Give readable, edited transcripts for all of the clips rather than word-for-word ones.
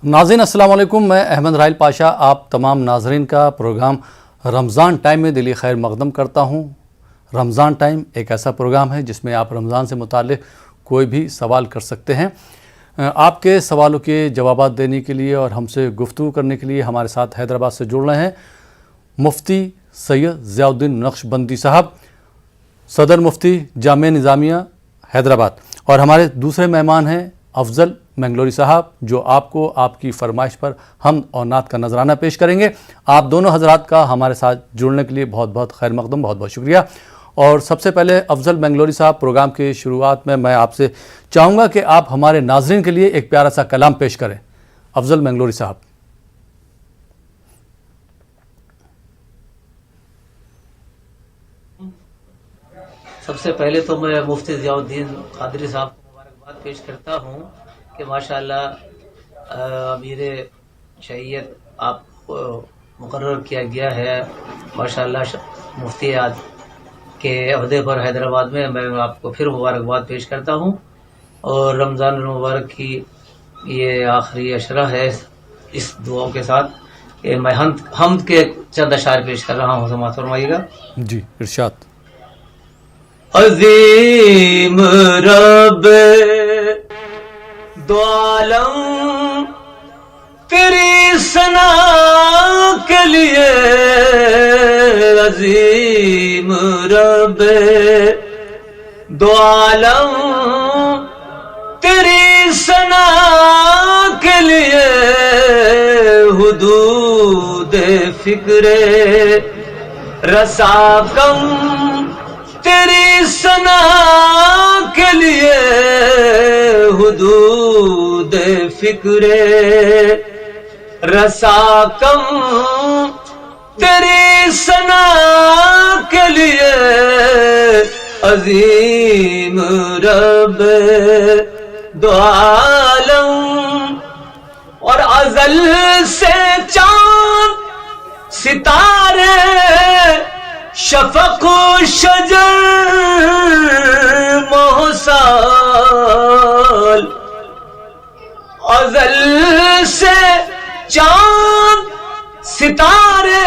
ناظرین السلام علیکم، میں احمد راحیل پاشا آپ تمام ناظرین کا پروگرام رمضان ٹائم میں دلی خیر مقدم کرتا ہوں۔ رمضان ٹائم ایک ایسا پروگرام ہے جس میں آپ رمضان سے متعلق کوئی بھی سوال کر سکتے ہیں۔ آپ کے سوالوں کے جوابات دینے کے لیے اور ہم سے گفتگو کرنے کے لیے ہمارے ساتھ حیدرآباد سے جڑ رہے ہیں مفتی سید ضیاء الدین نقشبندی صاحب، صدر مفتی جامعہ نظامیہ حیدرآباد، اور ہمارے دوسرے مہمان ہیں افضل منگلوری صاحب، جو آپ کو آپ کی فرمائش پر حمد اور نعت کا نذرانہ پیش کریں گے۔ آپ دونوں حضرات کا ہمارے ساتھ جڑنے کے لیے بہت بہت خیر مقدم، بہت بہت شکریہ۔ اور سب سے پہلے افضل منگلوری صاحب، پروگرام کے شروعات میں آپ سے چاہوں گا کہ آپ ہمارے ناظرین کے لیے ایک پیارا سا کلام پیش کریں۔ افضل منگلوری صاحب۔ سب سے پہلے تو میں مفتی ضیاء الدین قادری صاحب کو مبارکباد پیش کرتا ہوں کہ ماشاءاللہ امیر شریعت آپ کو مقرر کیا گیا ہے، ماشاءاللہ مفتی کے عہدے پر حیدرآباد میں آپ کو پھر مبارکباد پیش کرتا ہوں۔ اور رمضان المبارک کی یہ آخری عشرہ ہے، اس دعاؤں کے ساتھ کہ میں حمد کے چند اشعار پیش کر رہا ہوں، سماعت فرمائیے گا۔ جی ارشاد۔ عظیم رب دو عالم تیری ثنا کے لیے، عظیم رب دو عالم تیری ثنا کے لیے، حدود فکر رسا کم تیری ثنا کے لیے، حدود فکر رسا کم تیری ثنا کے لیے، عظیم رب دو عالم۔ اور ازل سے چاند ستارے شفق و شجر محسال، ازل سے چاند ستارے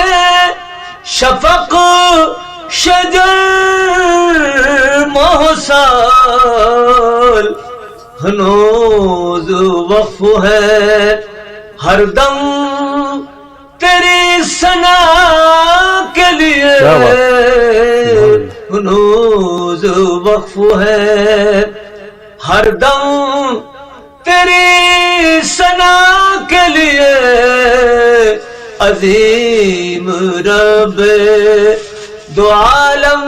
شفق و شجر محسال، ہنوز وقف ہے ہر دم تیری ثنا کے لیے، ہنوز وقف ہے ہر دم تیری ثنا کے لیے، عظیم رب دو عالم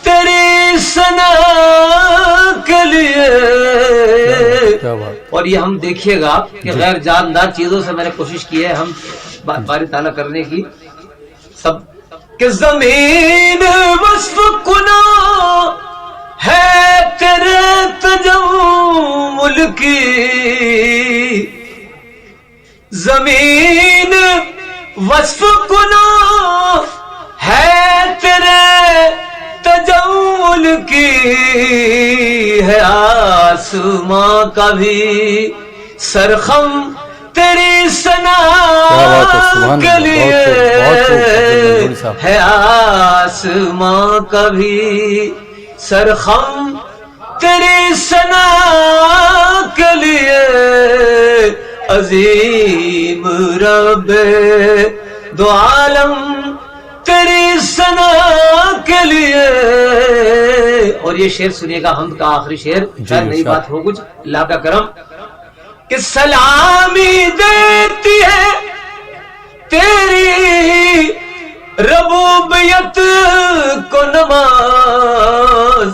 تیری ثنا کے لیے۔ اور یہ ہم دیکھیے گا کہ غیر جاندار چیزوں سے میں نے کوشش کی ہے ہم باری تعالیٰ کرنے کی سب، کہ زمین وصف کنا ہے تیرے تجمل کی، زمین وصف کنا ہے تیرے تجمل کی، ہے آسماں کا بھی سرخم تیری ثنا کے لیے، ہے آسماں کا بھی سرخم تیری ثنا کے لیے، عظیم رب دو عالم تیری ثنا کے لیے۔ اور یہ شعر سنیے گا، حمد کا آخری شعر، شاید نئی بات ہو کچھ، اللہ کا کرم، کہ سلامی دیتی ہے تیری ربوبیت کو نماز،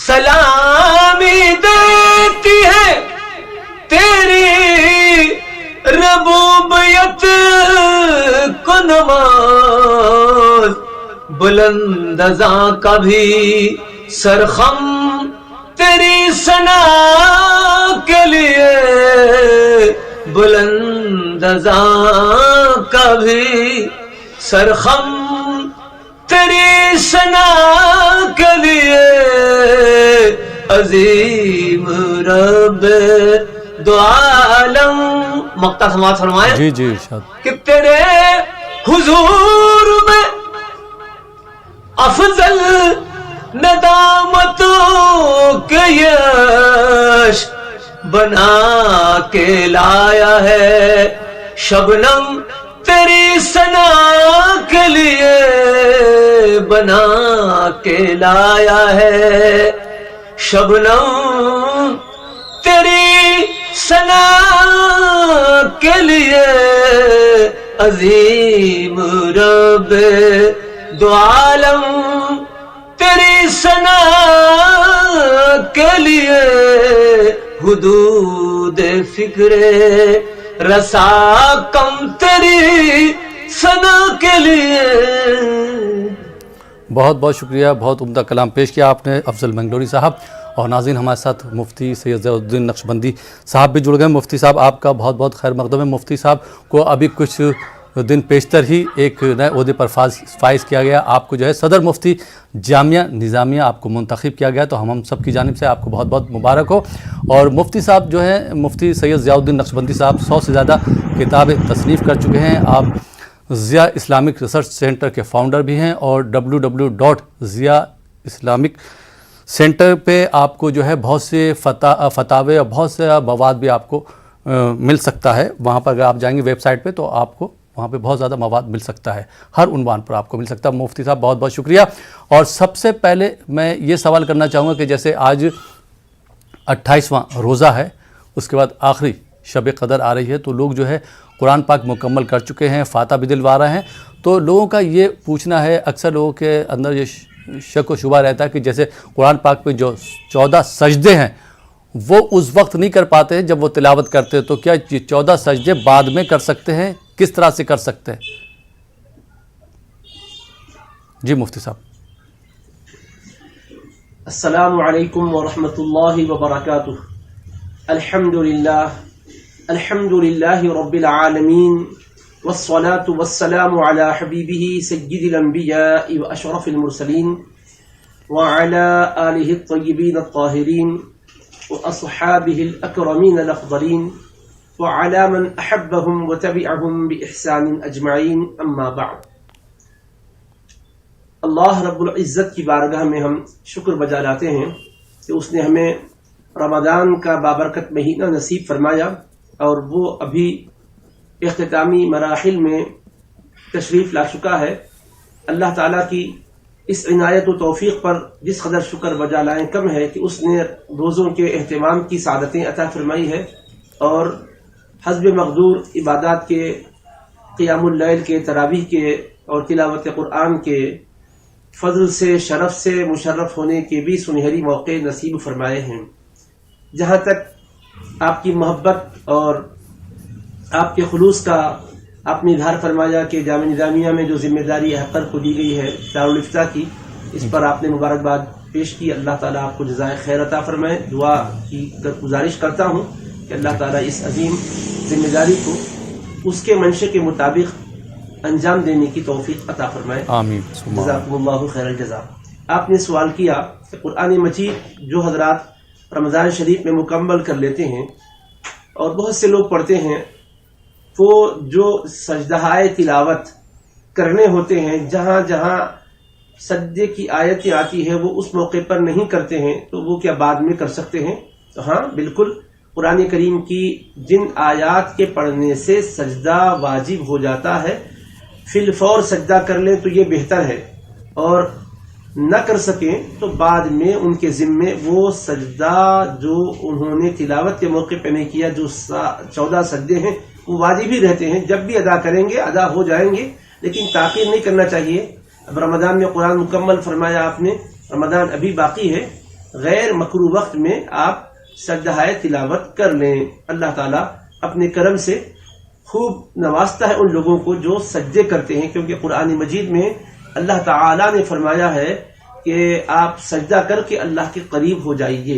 سلامی دیتی ہے تیری ربوبیت کو نماز، بلند ازاں کا بھی سرخم تیری ثنا کے لیے، بلند ازاں کا بھی سرخم تیری ثنا کے لیے، عظیم رب دو عالم مقطع سماعت فرمائیں جی جی ارشاد کہ تیرے حضور میں افضل ندامتوں کے یش بنا کے لایا ہے شبنم تیری ثنا کے لیے بنا کے لایا ہے شبنم تیری ثنا کے لیے عظیم رب دو عالم تیری ثنا کے لیے حدود فکر رسا کم تیری ثنا کے لیے. بہت بہت شکریہ, بہت عمدہ کلام پیش کیا آپ نے افضل منگلوری صاحب. اور ناظرین ہمارے ساتھ مفتی سید ضیاء الدین نقشبندی صاحب بھی جڑ گئے. مفتی صاحب آپ کا بہت بہت خیر مقدم ہے. مفتی صاحب کو ابھی کچھ دن پیشتر ہی ایک نئے عہدے پر فائز کیا گیا. آپ کو جو ہے صدر مفتی جامعہ نظامیہ آپ کو منتخب کیا گیا, تو ہم سب کی جانب سے آپ کو بہت بہت مبارک ہو. اور مفتی صاحب جو ہیں مفتی سید ضیاء الدین نقشبندی صاحب 100 سے زیادہ کتابیں تصنیف کر چکے ہیں. آپ ضیاء اسلامک ریسرچ سینٹر کے فاؤنڈر بھی ہیں اور www.ضیاء سینٹر پہ آپ کو جو ہے بہت سے فتاوے اور بہت سے مواد بھی آپ کو مل سکتا ہے. وہاں پر اگر آپ جائیں گے ویب سائٹ پہ تو آپ کو وہاں پہ بہت زیادہ مواد مل سکتا ہے, ہر عنوان پر آپ کو مل سکتا ہے. مفتی صاحب بہت بہت شکریہ. اور سب سے پہلے میں یہ سوال کرنا چاہوں گا کہ جیسے آج 28واں روزہ ہے, اس کے بعد آخری شب قدر آ رہی ہے, تو لوگ جو ہے قرآن پاک مکمل کر چکے ہیں, فاتحہ بھی دلوا رہے ہیں. تو لوگوں کا یہ پوچھنا ہے, اکثر لوگوں کے اندر یہ شک و شبہ رہتا ہے کہ جیسے قرآن پاک پہ جو 14 سجدے ہیں وہ اس وقت نہیں کر پاتے ہیں جب وہ تلاوت کرتے ہیں, تو کیا یہ 14 سجدے بعد میں کر سکتے ہیں, کس طرح سے کر سکتے ہیں؟ جی مفتی صاحب. السلام علیکم ورحمۃ اللہ وبرکاتہ. الحمد للہ رب العالمین والصلاة والسلام علی حبیبہ سید الانبیاء واشرف المرسلین وعلی آلہ الطیبین الطاہرین واصحابہ الاکرمین الافضلین وعلى من احبهم وتبعهم باحسان اجمعین. اما بعد. اللہ رب العزت کی بارگاہ میں ہم شکر بجا لاتے ہیں کہ اس نے ہمیں رمضان کا بابرکت مہینہ نصیب فرمایا اور وہ ابھی اختتامی مراحل میں تشریف لا چکا ہے. اللہ تعالیٰ کی اس عنایت و توفیق پر جس قدر شکر بجا لائیں کم ہے کہ اس نے روزوں کے اہتمام کی سعادتیں عطا فرمائی ہے اور حسب مقدور عبادات کے, قیام اللیل کے, تراویح کے اور تلاوت قرآن کے فضل سے شرف سے مشرف ہونے کے بھی سنہری موقع نصیب فرمائے ہیں. جہاں تک آپ کی محبت اور آپ کے خلوص کا آپ نے اظہار فرمایا کہ جامعہ نظامیہ میں جو ذمہ داری احقر کو دی گئی ہے دارالفتاء کی, اس پر آپ نے مبارکباد پیش کی. اللہ تعالیٰ آپ کو جزائے خیر عطا فرمائے. دعا کی گزارش کرتا ہوں کہ اللہ تعالیٰ اس عظیم ذمہ داری کو اس کے منشے کے مطابق انجام دینے کی توفیق عطا فرمائے. آمین. جزاکم اللہ خیر الجزا. آپ نے سوال کیا کہ قرآن مجید جو حضرات رمضان شریف میں مکمل کر لیتے ہیں اور بہت سے لوگ پڑھتے ہیں, وہ جو سجدہائے تلاوت کرنے ہوتے ہیں جہاں جہاں سجدے کی آیتیں آتی ہے وہ اس موقع پر نہیں کرتے ہیں, تو وہ کیا بعد میں کر سکتے ہیں؟ تو ہاں بالکل, قرآن کریم کی جن آیات کے پڑھنے سے سجدہ واجب ہو جاتا ہے فی الفور سجدہ کر لیں تو یہ بہتر ہے, اور نہ کر سکیں تو بعد میں ان کے ذمے وہ سجدہ جو انہوں نے تلاوت کے موقع پہ نہیں کیا, جو 14 سجدے ہیں وہ واجب ہی رہتے ہیں, جب بھی ادا کریں گے ادا ہو جائیں گے, لیکن تاخیر نہیں کرنا چاہیے. اب رمضان میں قرآن مکمل فرمایا آپ نے, رمضان ابھی باقی ہے, غیر مکروہ وقت میں آپ سجدہائے تلاوت کر لیں. اللہ تعالیٰ اپنے کرم سے خوب نوازتا ہے ان لوگوں کو جو سجدے کرتے ہیں, کیونکہ قرآن مجید میں اللہ تعالیٰ نے فرمایا ہے کہ آپ سجدہ کر کے اللہ کے قریب ہو جائیے.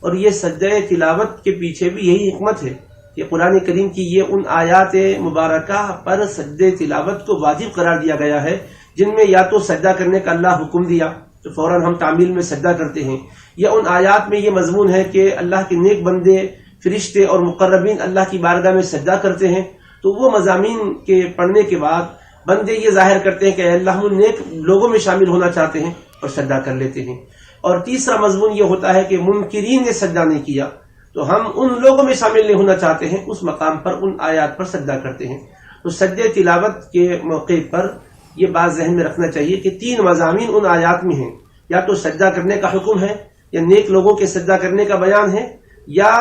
اور یہ سجدہ تلاوت کے پیچھے بھی یہی حکمت ہے کہ قرآن کریم کی یہ ان آیات مبارکہ پر سجدہ تلاوت کو واجب قرار دیا گیا ہے جن میں یا تو سجدہ کرنے کا اللہ حکم دیا تو فوراً ہم تعمیل میں سجدہ کرتے ہیں, یا ان آیات میں یہ مضمون ہے کہ اللہ کے نیک بندے فرشتے اور مقربین اللہ کی بارگاہ میں سجدہ کرتے ہیں، تو وہ مضامین کے پڑھنے کے بعد بندے یہ ظاہر کرتے ہیں کہ اے اللہ ہم نیک لوگوں میں شامل ہونا چاہتے ہیں اور سجدہ کر لیتے ہیں۔ اور تیسرا مضمون یہ ہوتا ہے کہ منکرین نے سجدہ نہیں کیا تو ہم ان لوگوں میں شامل نہیں ہونا چاہتے ہیں، اس مقام پر ان آیات پر سجدہ کرتے ہیں۔ تو سجدے تلاوت کے موقع پر یہ بات ذہن میں رکھنا چاہیے کہ 3 مضامین ان آیات میں ہیں، یا تو سجدہ کرنے کا حکم ہے، یا نیک لوگوں کے سجدہ کرنے کا بیان ہے، یا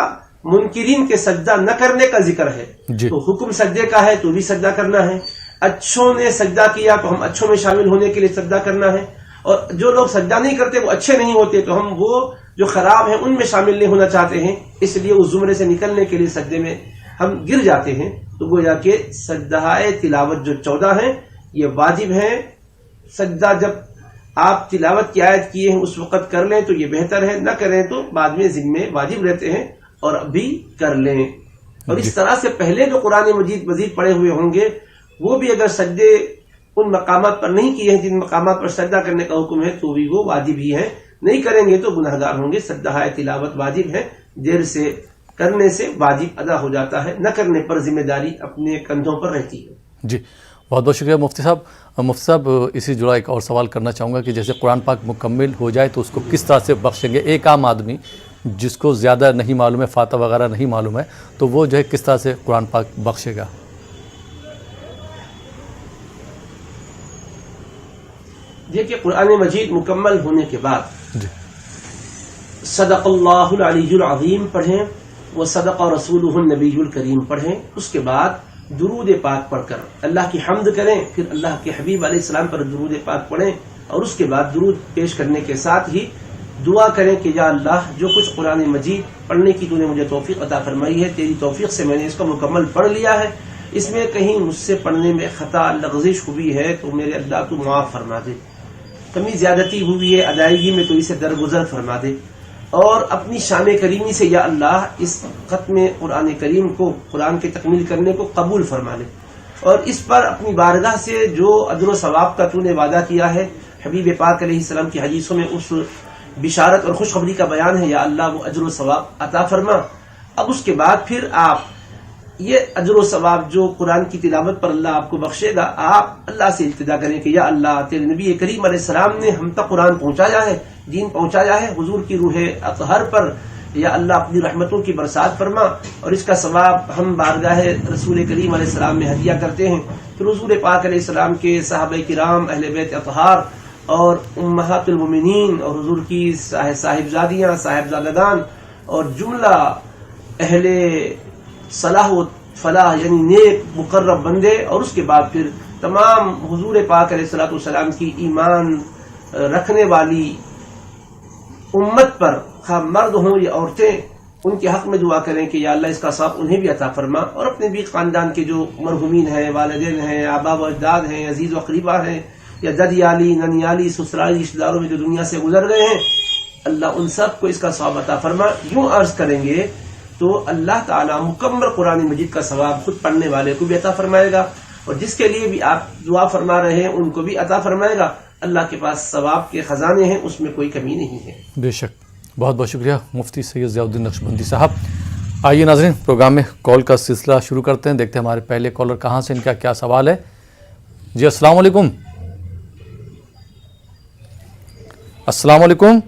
منکرین کے سجدہ نہ کرنے کا ذکر ہے۔ تو حکم سجدے کا ہے تو بھی سجدہ کرنا ہے، اچھوں نے سجدہ کیا تو ہم اچھوں میں شامل ہونے کے لیے سجدہ کرنا ہے، اور جو لوگ سجدہ نہیں کرتے وہ اچھے نہیں ہوتے تو ہم وہ جو خراب ہیں ان میں شامل نہیں ہونا چاہتے ہیں، اس لیے اس زمرے سے نکلنے کے لیے سجدے میں ہم گر جاتے ہیں۔ تو گویا کہ سجدہ تلاوت جو 14 ہیں یہ واجب ہیں۔ سجدہ جب آپ تلاوت کی آیت کیے ہیں اس وقت کر لیں تو یہ بہتر ہے، نہ کریں تو بعد میں ذمے واجب رہتے ہیں اور ابھی کر لیں۔ اور اس طرح سے پہلے جو قرآن مجید پڑے ہوئے ہوں گے وہ بھی اگر سجدے ان مقامات پر نہیں کیے ہیں جن مقامات پر سجدہ کرنے کا حکم ہے تو بھی وہ واجب ہی ہے، نہیں کریں گے تو گناہگار ہوں گے۔ سجدہ تلاوت واجب ہے، دیر سے کرنے سے واجب ادا ہو جاتا ہے، نہ کرنے پر ذمہ داری اپنے کندھوں پر رہتی ہے۔ جی بہت بہت شکریہ مفتی صاحب۔ مفتی صاحب اسی جڑا ایک اور سوال کرنا چاہوں گا کہ جیسے قرآن پاک مکمل ہو جائے تو اس کو کس طرح سے بخشیں گے؟ ایک عام آدمی جس کو زیادہ نہیں معلوم ہے، فاتحہ وغیرہ نہیں معلوم ہے، تو وہ جو ہے کس طرح سے قرآن پاک بخشے گا؟ دیکھیے قرآن مجید مکمل ہونے کے بعد صدق اللہ العلی العظیم پڑھیں، وہ صدق رسولہ النبی الکریم پڑھیں، اس کے بعد درود پاک پڑھ کر اللہ کی حمد کریں، پھر اللہ کے حبیب علیہ السلام پر درود پاک پڑھیں، اور اس کے بعد درود پیش کرنے کے ساتھ ہی دعا کریں کہ یا اللہ جو کچھ قرآن مجید پڑھنے کی تو نے مجھے توفیق عطا فرمائی ہے، تیری توفیق سے میں نے اس کو مکمل پڑھ لیا ہے، اس میں کہیں مجھ سے پڑھنے میں خطا لغزش ہوئی ہے تو میرے اللہ تو معاف فرما دے، کمی زیادتی ہوئی ہے ادائیگی میں تو اسے درگزر فرما دے، اور اپنی شان کریمی سے یا اللہ اس ختم قرآن کریم کو، قرآن کے تکمیل کرنے کو قبول فرما لے، اور اس پر اپنی بارگاہ سے جو اجر و ثواب کا تو نے وعدہ کیا ہے حبیب پاک علیہ السلام کی حدیثوں میں اس بشارت اور خوشخبری کا بیان ہے، یا اللہ وہ اجر و ثواب عطا فرما۔ اب اس کے بعد پھر آپ یہ اجر و ثواب جو قرآن کی تلاوت پر اللہ آپ کو بخشے گا، آپ اللہ سے التجا کریں کہ یا اللہ تیرے نبی کریم علیہ السلام نے ہم تک قرآن پہنچایا ہے، دین پہنچایا ہے، حضور کی روح اطہر پر یا اللہ اپنی رحمتوں کی برسات فرما، اور اس کا ثواب ہم بارگاہ رسول کریم علیہ السلام میں ہدیہ کرتے ہیں۔ پھر حضور پاک علیہ السلام کے صحابہ کرام، اہل بیت اطہار اور امہات المومنین اور حضور کی صاحبزادیاں، صاحبزادگان اور جملہ اہل صلاح و فلاح یعنی نیک مقرب بندے، اور اس کے بعد پھر تمام حضور پاک علیہ الصلوۃ والسلام کی ایمان رکھنے والی امت پر، خواہ مرد ہوں یا عورتیں، ان کے حق میں دعا کریں کہ یا اللہ اس کا ثواب انہیں بھی عطا فرما، اور اپنے بھی خاندان کے جو مرحومین ہیں، والدین ہیں، آبا و اجداد ہیں، عزیز و اقربا ہیں، یا ددیالی ننیالی سسرالی رشتہ داروں میں جو دنیا سے گزر گئے ہیں، اللہ ان سب کو اس کا ثواب عطا فرما۔ یوں عرض کریں گے تو اللہ تعالیٰ مکمل قرآن مجید کا ثواب خود پڑھنے والے کو بھی عطا فرمائے گا، اور جس کے لیے بھی آپ دعا فرما رہے ہیں ان کو بھی عطا فرمائے گا۔ اللہ کے پاس ثواب کے خزانے ہیں، اس میں کوئی کمی نہیں ہے۔ بے شک، بہت بہت شکریہ مفتی سید ضیاء الدین نقشبندی صاحب۔ آئیے ناظرین پروگرام میں کال کا سلسلہ شروع کرتے ہیں، دیکھتے ہیں ہمارے پہلے کالر کہاں سے، ان کا کیا سوال ہے۔ جی السلام علیکم۔ السلام علیکم۔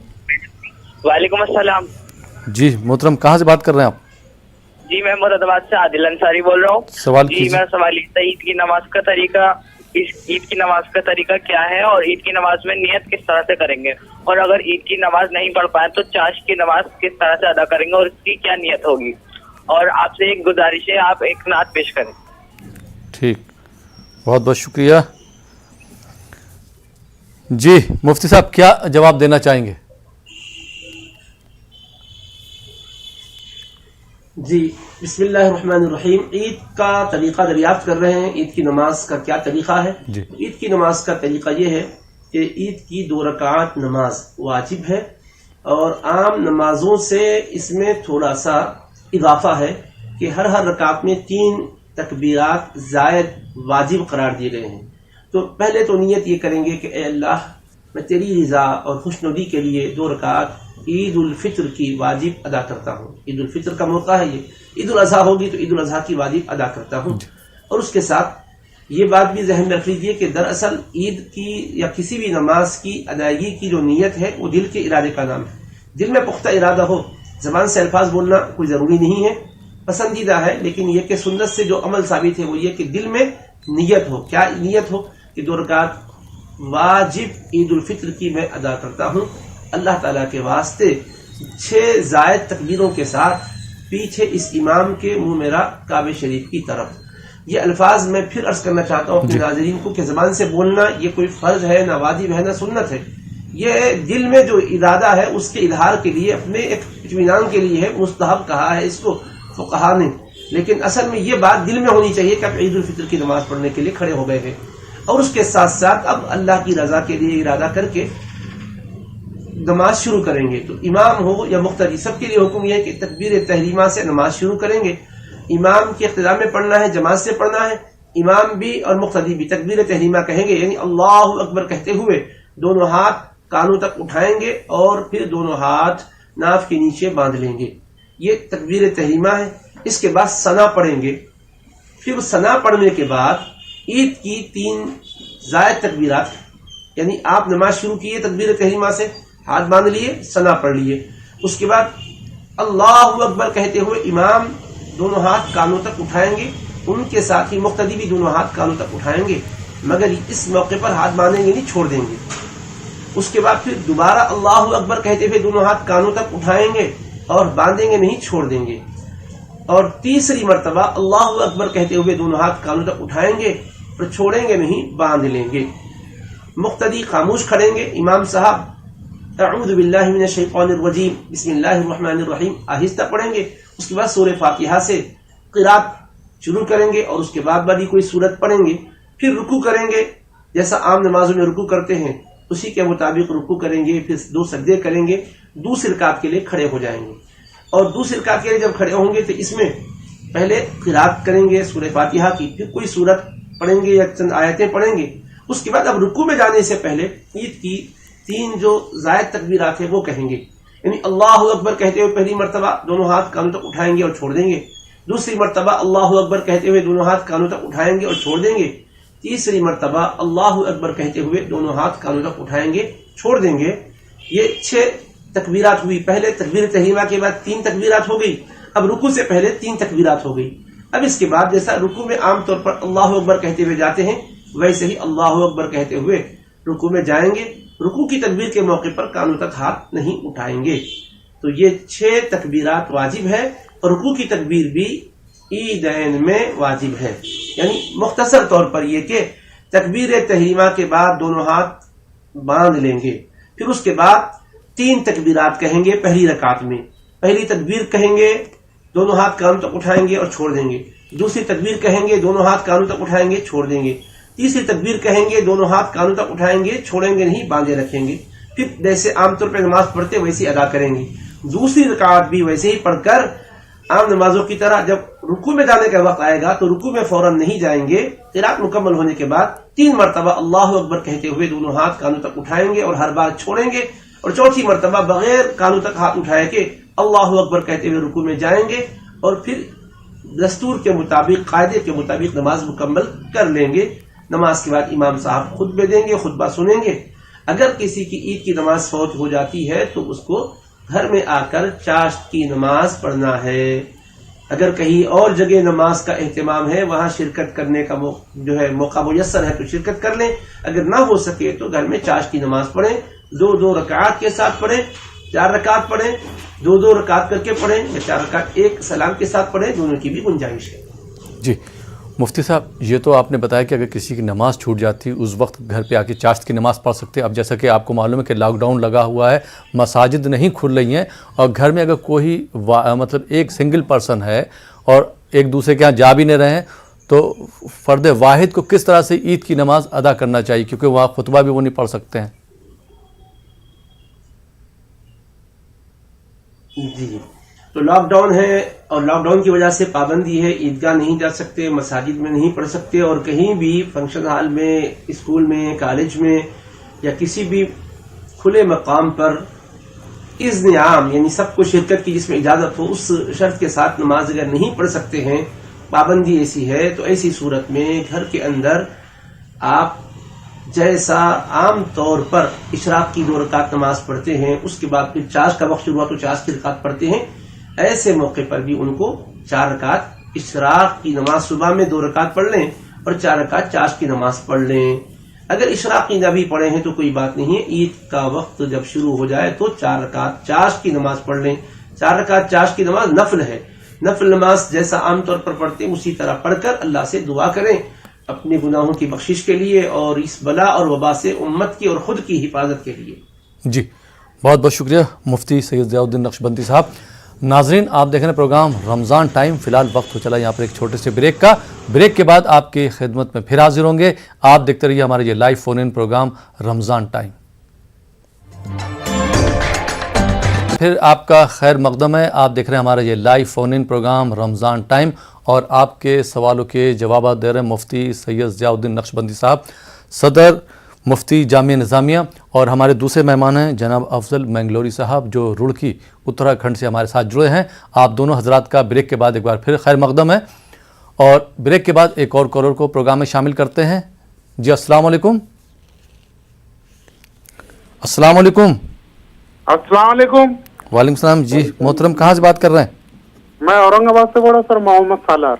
وعلیکم السلام۔ جی محترم کہاں سے بات کر رہے ہیں آپ؟ جی میں مراد آباد سے عادل انصاری بول رہا ہوں۔ سوال جی کیجیے۔ میرا سوال یہ تھا، عید کی نماز کا طریقہ، عید کی نماز کا طریقہ کیا ہے، اور عید کی نماز میں نیت کس طرح سے کریں گے، اور اگر عید کی نماز نہیں پڑھ پائے تو چاش کی نماز کس طرح سے ادا کریں گے اور اس کی کیا نیت ہوگی، اور آپ سے ایک گزارش ہے آپ ایک نعت پیش کریں۔ ٹھیک، بہت بہت شکریہ۔ جی مفتی صاحب کیا جواب دینا چاہیں گے؟ جی بسم اللہ الرحمن الرحیم۔ عید کا طریقہ دریافت کر رہے ہیں، عید کی نماز کا کیا طریقہ ہے؟ جی عید کی نماز کا طریقہ یہ ہے کہ عید کی 2 رکعات نماز واجب ہے، اور عام نمازوں سے اس میں تھوڑا سا اضافہ ہے کہ ہر رکعت میں 3 تکبیرات زائد واجب قرار دیے گئے ہیں۔ تو پہلے تو نیت یہ کریں گے کہ اے اللہ میں تیری رضا اور خوشنودی کے لیے 2 رکعات عید الفطر کی واجب ادا کرتا ہوں. عید الفطر کا موقع ہے، یہ عید الاضحیٰ ہوگی تو عید الاضحیٰ کی واجب ادا کرتا ہوں. اور اس کے ساتھ یہ بات بھی ذہن میں رکھ لیجیے کہ دراصل عید کی یا کسی بھی نماز کی ادائیگی کی جو نیت ہے وہ دل کے ارادے کا نام ہے. دل میں پختہ ارادہ ہو، زبان سے الفاظ بولنا کوئی ضروری نہیں ہے، پسندیدہ ہے، لیکن یہ کہ سنت سے جو عمل ثابت ہے وہ یہ کہ دل میں نیت ہو. کیا نیت ہو؟ کہ 2 رکعت واجب عید الفطر کی میں ادا کرتا ہوں اللہ تعالیٰ کے واسطے 6 زائد تکبیروں کے ساتھ، پیچھے اس امام کے منہ میرا کعبہ شریف کی طرف. یہ الفاظ میں پھر عرض کرنا چاہتا ہوں اپنے ناظرین کو کہ زبان سے بولنا یہ کوئی فرض ہے، نہ واجب ہے، نہ سنت ہے. یہ دل میں جو ارادہ ہے اس کے اظہار کے لیے، اپنے ایک اطمینان کے لیے ہے، مستحب کہا ہے اس کو فقہا نے. لیکن اصل میں یہ بات دل میں ہونی چاہیے کہ آپ عید الفطر کی نماز پڑھنے کے لیے کھڑے ہو گئے ہیں، اور اس کے ساتھ ساتھ اب اللہ کی رضا کے لیے ارادہ کر کے نماز شروع کریں گے. تو امام ہو یا مقتدی، سب کے لیے حکم یہ ہے کہ تکبیر تحریمہ سے نماز شروع کریں گے. امام کے اقتداء میں پڑھنا ہے، جماعت سے پڑھنا ہے. امام بھی اور مقتدی بھی تکبیر تحریمہ کہیں گے، یعنی اللہ اکبر کہتے ہوئے دونوں ہاتھ کانوں تک اٹھائیں گے اور پھر دونوں ہاتھ ناف کے نیچے باندھ لیں گے. یہ تکبیر تحریمہ ہے. اس کے بعد ثنا پڑھیں گے. پھر ثنا پڑھنے کے بعد عید کی 3 زائد تکبیرات، یعنی آپ نماز شروع کیے تکبیر تحریمہ سے، ہاتھ باندھ لیے، ثنا پڑھ لیے. اس کے بعد اللہ اکبر کہتے ہوئے امام دونوں ہاتھ کانوں تک اٹھائیں گے، ان کے ساتھ ہی مقتدی بھی دونوں ہاتھ کانوں تک اٹھائیں گے، مگر اس موقع پر ہاتھ باندھیں گے نہیں، چھوڑ دیں گے. اس کے بعد پھر دوبارہ اللہ اکبر کہتے ہوئے دونوں ہاتھ کانوں تک اٹھائیں گے اور باندھیں گے نہیں، چھوڑ دیں گے. اور تیسری مرتبہ اللہ اکبر کہتے ہوئے دونوں ہاتھ کانوں تک اٹھائیں گے اور چھوڑیں گے نہیں، باندھ لیں گے. مقتدی خاموش کھڑیں گے. امام صاحب اعوذ باللہ من الشیطان الرجیم بسم اللہ الرحمن الرحیم آہستہ پڑھیں گے. اس کے بعد سورہ فاتحہ سے قرات شروع کریں گے اور اس کے بعد والی کوئی سورت پڑھیں گے. پھر رکوع کریں گے، جیسا عام نمازوں میں رکوع کرتے ہیں اسی کے مطابق رکوع کریں گے. پھر 2 سجدے کریں گے، دوسری رکعت کے لیے کھڑے ہو جائیں گے. اور دوسری رکعت کے لیے جب کھڑے ہوں گے تو اس میں پہلے قرات کریں گے سورہ فاتحہ کی، پھر کوئی سورت پڑھیں گے یا چند آیتیں پڑھیں گے. اس کے بعد اب رکوع میں جانے سے پہلے عید کی 3 جو زائد تکبیرات ہیں وہ کہیں گے، یعنی اللہ اکبر کہتے ہوئے پہلی مرتبہ دونوں ہاتھ کانوں تک اٹھائیں گے اور چھوڑ دیں گے. دوسری مرتبہ اللہ اکبر کہتے ہوئے دونوں ہاتھ کانوں تک اٹھائیں گے اور چھوڑ دیں گے. تیسری مرتبہ اللہ اکبر کہتے ہوئے دونوں ہاتھ کانوں تک اٹھائیں گے، چھوڑ دیں گے. یہ 6 تکبیرات ہوئی. پہلے تکبیر تحریمہ کے بعد 3 تکبیرات ہو گئی. اب رکوع سے پہلے 3 تکبیرات ہو گئی. اب اس کے بعد جیسا رکوع میں عام طور پر اللہ اکبر کہتے ہوئے جاتے ہیں ویسے ہی اللہ اکبر کہتے ہوئے رکوع میں جائیں گے. رکوع کی تکبیر کے موقع پر کانوں تک ہاتھ نہیں اٹھائیں گے. تو یہ 6 تکبیرات واجب ہے اور رکوع کی تکبیر بھی عیدین میں واجب ہے. یعنی مختصر طور پر یہ کہ تکبیر تحریمہ کے بعد دونوں ہاتھ باندھ لیں گے. پھر اس کے بعد 3 تکبیرات کہیں گے پہلی رکعت میں. پہلی تکبیر کہیں گے، دونوں ہاتھ کانوں تک اٹھائیں گے اور چھوڑ دیں گے. دوسری تکبیر کہیں گے، دونوں ہاتھ کانوں تک اٹھائیں گے، چھوڑ دیں گے. تیسری تکبیر کہیں گے، دونوں ہاتھ کانوں تک اٹھائیں گے، چھوڑیں گے نہیں، باندھے رکھیں گے. پھر جیسے عام طور پہ نماز پڑھتے ویسے ادا کریں گے. دوسری رکعت بھی ویسے ہی پڑھ کر عام نمازوں کی طرح جب رکوع میں جانے کا وقت آئے گا تو رکوع میں فوراً نہیں جائیں گے. قرات مکمل ہونے کے بعد 3 مرتبہ اللہ اکبر کہتے ہوئے دونوں ہاتھ کانوں تک اٹھائیں گے اور ہر بار چھوڑیں گے. اور چوتھی مرتبہ بغیر کانوں تک ہاتھ اٹھائے کے اللہ اکبر کہتے ہوئے رکوع میں جائیں گے اور پھر دستور کے مطابق، قاعدے کے مطابق نماز مکمل کر لیں گے. نماز کے بعد امام صاحب خطبے دیں گے، خطبہ سنیں گے. اگر کسی کی عید کی نماز فوت ہو جاتی ہے تو اس کو گھر میں آ کر چاشت کی نماز پڑھنا ہے. اگر کہیں اور جگہ نماز کا اہتمام ہے، وہاں شرکت کرنے کا جو ہے موقع میسر ہے تو شرکت کر لیں. اگر نہ ہو سکے تو گھر میں چاشت کی نماز پڑھیں. 2 رکعات کے ساتھ پڑھیں، 4 رکعت پڑھیں، 2 رکعت کر کے پڑھیں یا 4 رکعت ایک سلام کے ساتھ پڑھیں، دونوں کی بھی گنجائش ہے. جی مفتی صاحب، یہ تو آپ نے بتایا کہ اگر کسی کی نماز چھوٹ جاتی اس وقت گھر پہ آ کے چاشت کی نماز پڑھ سکتے. اب جیسا کہ آپ کو معلوم ہے کہ لاک ڈاؤن لگا ہوا ہے، مساجد نہیں کھل رہی ہیں، اور گھر میں اگر کوئی مطلب ایک سنگل پرسن ہے اور ایک دوسرے کے ہاں جا بھی نہیں رہے ہیں تو فرد واحد کو کس طرح سے عید کی نماز ادا کرنا چاہیے، کیونکہ وہاں خطبہ بھی وہ نہیں پڑھ سکتے ہیں. جی، تو لاک ڈاؤن ہے اور لاک ڈاؤن کی وجہ سے پابندی ہے، عیدگاہ نہیں جا سکتے، مساجد میں نہیں پڑھ سکتے، اور کہیں بھی فنکشن ہال میں، اسکول میں، کالج میں یا کسی بھی کھلے مقام پر اذن عام یعنی سب کو شرکت کی جس میں اجازت ہو، اس شرط کے ساتھ نماز اگر نہیں پڑھ سکتے ہیں، پابندی ایسی ہے، تو ایسی صورت میں گھر کے اندر آپ جیسا عام طور پر اشراق کی 2 رکعت نماز پڑھتے ہیں، اس کے بعد پھر چاش کا وقت شروع ہوا تو چاش کی رکعت پڑھتے ہیں، ایسے موقع پر بھی ان کو 4 رکعت اشراق کی نماز صبح میں 2 رکعت پڑھ لیں اور 4 رکعت چاش کی نماز پڑھ لیں۔ اگر اشراق کی نہ بھی پڑھے ہیں تو کوئی بات نہیں ہے، عید کا وقت جب شروع ہو جائے تو 4 رکعت چاش کی نماز پڑھ لیں۔ 4 رکعت چاش کی نماز نفل ہے، نفل نماز جیسا عام طور پر پڑھتے ہیں اسی طرح پڑھ کر اللہ سے دعا کریں اپنے گناہوں کی بخشش کے لیے اور اس بلا اور وبا سے امت کی اور خود کی حفاظت کے لیے۔ جی بہت بہت شکریہ مفتی سید ضیاء الدین نقشبندی صاحب۔ ناظرین آپ دیکھ رہے ہیں پروگرام رمضان ٹائم، فی الحال وقت ہو چلا یہاں پر ایک چھوٹے سے بریک کا، بریک کے بعد آپ کی خدمت میں پھر حاضر ہوں گے۔ آپ دیکھتے رہیے ہمارے یہ لائیو فون ان پروگرام رمضان ٹائم۔ پھر آپ کا خیر مقدم ہے، آپ دیکھ رہے ہیں ہمارا یہ لائیو فون ان پروگرام رمضان ٹائم اور آپ کے سوالوں کے جوابات دے رہے ہیں مفتی سید ضیاء الدین نقشبندی صاحب، صدر مفتی جامعہ نظامیہ، اور ہمارے دوسرے مہمان ہیں جناب افضل مینگلوری صاحب جو رڑکی اتراکھنڈ سے ہمارے ساتھ جڑے ہیں۔ آپ دونوں حضرات کا بریک کے بعد ایک بار پھر خیر مقدم ہے، اور بریک کے بعد ایک اور کالر کو پروگرام میں شامل کرتے ہیں۔ جی السلام علیکم۔ السلام علیکم۔ السلام علیکم۔ وعلیکم السلام۔ جی محترم کہاں سے بات کر رہے ہیں؟ میں اورنگ آباد سے بول رہا ہوں سر، محمد سالار۔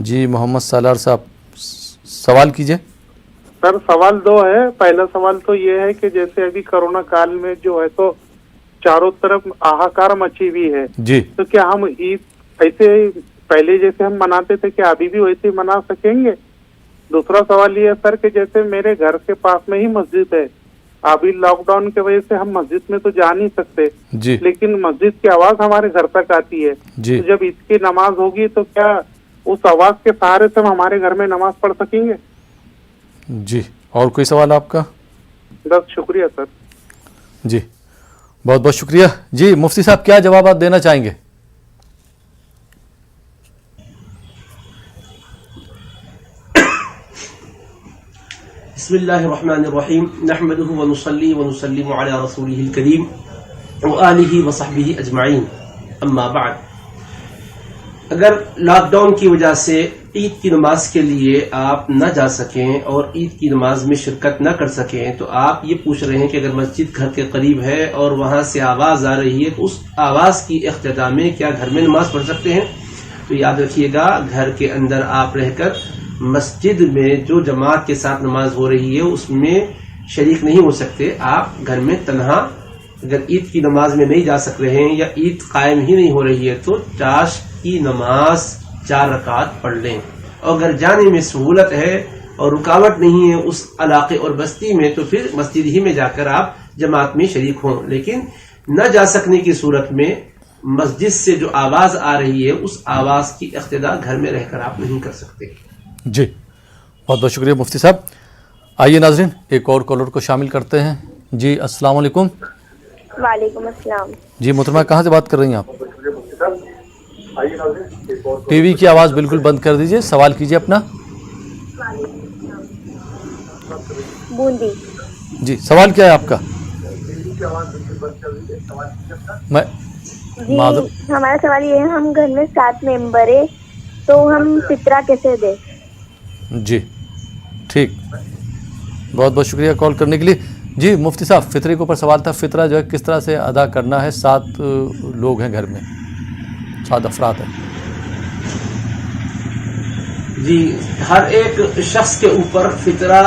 جی محمد سالار صاحب سوال کیجئے۔ سر سوال 2 ہے۔ پہلا سوال تو یہ ہے کہ جیسے ابھی کرونا کال میں جو ہے تو چاروں طرف آہاکار مچی ہوئی ہے، جی تو کیا ہم عید ایسے پہلے جیسے ہم مناتے تھے کیا ابھی بھی ویسے ہی منا سکیں گے؟ دوسرا سوال یہ ہے سر کہ جیسے میرے گھر کے پاس میں ہی مسجد ہے، ابھی لاک ڈاؤن کی وجہ سے ہم مسجد میں تو جا نہیں سکتے، جی لیکن مسجد کی آواز ہمارے گھر تک آتی ہے، جی تو جب عید کی نماز ہوگی تو کیا اس آواز کے سہارے سے ہم ہمارے گھر میں نماز پڑھ سکیں گے؟ جی اور کوئی سوال آپ کا؟ بس شکریہ سر۔ جی بہت بہت شکریہ۔ جی مفتی صاحب کیا جوابات دینا چاہیں گے؟ بسم اللہ الرحمن الرحیم، نحمده ونصلی ونسلم علی رسولہ الکریم وآلہ وصحبہ اجمعین، اما بعد۔ اگر لاک ڈاؤن کی وجہ سے عید کی نماز کے لیے آپ نہ جا سکیں اور عید کی نماز میں شرکت نہ کر سکیں تو آپ یہ پوچھ رہے ہیں کہ اگر مسجد گھر کے قریب ہے اور وہاں سے آواز آ رہی ہے تو اس آواز کی اقتدا میں کیا گھر میں نماز پڑھ سکتے ہیں؟ تو یاد رکھیے گا گھر کے اندر آپ رہ کر مسجد میں جو جماعت کے ساتھ نماز ہو رہی ہے اس میں شریک نہیں ہو سکتے۔ آپ گھر میں تنہا اگر عید کی نماز میں نہیں جا سک رہے ہیں یا عید قائم ہی نہیں ہو رہی ہے تو چاش کی نماز 4 رکعت پڑھ لیں، اور اگر جانے میں سہولت ہے اور رکاوٹ نہیں ہے اس علاقے اور بستی میں تو پھر مسجد ہی میں جا کر آپ جماعت میں شریک ہوں، لیکن نہ جا سکنے کی صورت میں مسجد سے جو آواز آ رہی ہے اس آواز کی اقتدا گھر میں رہ کر آپ نہیں کر سکتے۔ جی بہت بہت شکریہ مفتی صاحب۔ آئیے ناظرین ایک اور کالر کو شامل کرتے ہیں۔ جی السلام علیکم۔ وعلیکم السلام۔ جی محترمہ کہاں سے بات کر رہی ہیں آپ؟ ٹی وی کی آواز بالکل بند کر دیجئے، سوال کیجئے اپنا۔ بوندی۔ جی سوال کیا ہے آپ کا؟ میں جی ہمارا سوال یہ ہے، ہم گھر میں 7 ممبر ہیں تو ہم فطرہ کیسے دیں؟ جی ٹھیک، بہت بہت شکریہ کال کرنے کے لیے۔ جی مفتی صاحب فطرے کے اوپر سوال تھا، فطرہ جو ہے کس طرح سے ادا کرنا ہے؟ 7 لوگ ہیں گھر میں، 7 افراد ہیں۔ جی ہر ایک شخص کے اوپر فطرہ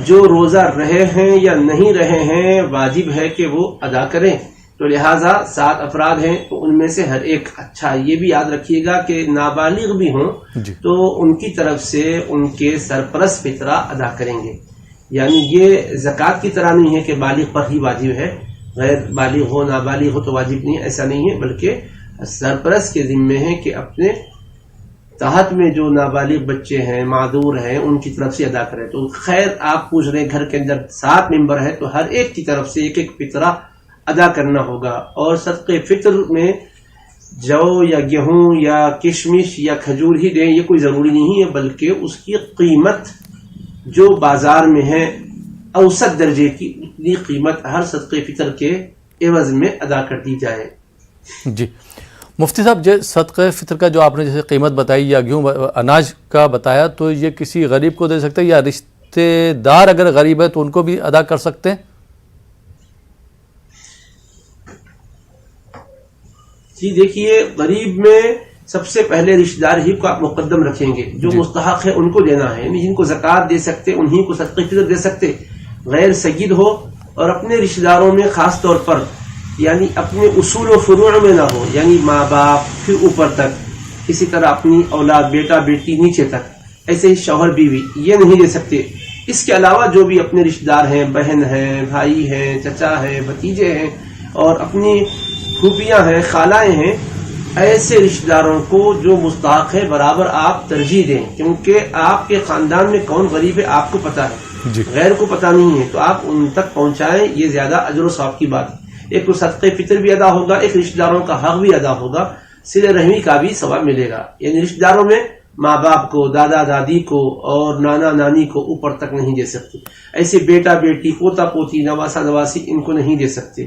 جو روزہ رہے ہیں یا نہیں رہے ہیں واجب ہے کہ وہ ادا کریں، تو لہٰذا 7 افراد ہیں تو ان میں سے ہر ایک، اچھا یہ بھی یاد رکھیے گا کہ نابالغ بھی ہوں جی تو ان کی طرف سے ان کے سرپرست فطرہ ادا کریں گے، یعنی یہ زکوٰۃ کی طرح نہیں ہے کہ بالغ پر ہی واجب ہے، غیر بالغ ہو نابالغ ہو تو واجب نہیں، ایسا نہیں ہے، بلکہ سرپرست کے ذمے ہے کہ اپنے تحت میں جو نابالغ بچے ہیں معذور ہیں ان کی طرف سے ادا کریں۔ تو خیر آپ پوچھ رہے ہیں گھر کے اندر 7 ممبر ہے تو ہر ایک کی طرف سے ایک ایک فطرہ ادا کرنا ہوگا، اور صدقے فطر میں جو یا گیہوں یا کشمش یا کھجور ہی دیں یہ کوئی ضروری نہیں ہے، بلکہ اس کی قیمت جو بازار میں ہے اوسط درجے کی اتنی قیمت ہر صدقے فطر کے عوض میں ادا کر دی جائے۔ جی مفتی صاحب، صدقہ فطر کا جو آپ نے جیسے قیمت بتائی یا گیہوں اناج کا بتایا، تو یہ کسی غریب کو دے سکتے ہیں یا رشتے دار اگر غریب ہے تو ان کو بھی ادا کر سکتے ہیں؟ جی دیکھیے، غریب میں سب سے پہلے رشتہ دار ہی کو آپ مقدم رکھیں گے، جو مستحق ہے ان کو دینا ہے، جن کو زکوٰۃ دے سکتے انہی کو صدقہ فطر دے سکتے۔ غیر سید ہو اور اپنے رشتہ داروں میں خاص طور پر یعنی اپنے اصول و فروع میں نہ ہو، یعنی ماں باپ پھر اوپر تک، اسی طرح اپنی اولاد بیٹا بیٹی نیچے تک، ایسے ہی شوہر بیوی یہ نہیں دے سکتے۔ اس کے علاوہ جو بھی اپنے رشتہ دار ہیں، بہن ہیں، بھائی ہیں، چچا ہیں، بھتیجے ہیں اور اپنی پھوپھیاں ہیں، خالائیں ہیں، ایسے رشتہ داروں کو جو مستحق ہے برابر آپ ترجیح دیں، کیونکہ آپ کے خاندان میں کون غریب ہے آپ کو پتا ہے، غیر کو پتا نہیں ہے، تو آپ ان تک پہنچائیں، یہ زیادہ اجر و ثواب کی بات ہے۔ ایک تو صدقہ فطر بھی ادا ہوگا، ایک رشتہ داروں کا حق بھی ادا ہوگا، صلہ رحمی کا بھی ثواب ملے گا۔ یعنی رشتہ داروں میں ماں باپ کو، دادا دادی کو اور نانا نانی کو اوپر تک نہیں دے سکتے، ایسے بیٹا بیٹی، پوتا پوتی، نواسا نواسی ان کو نہیں دے سکتے،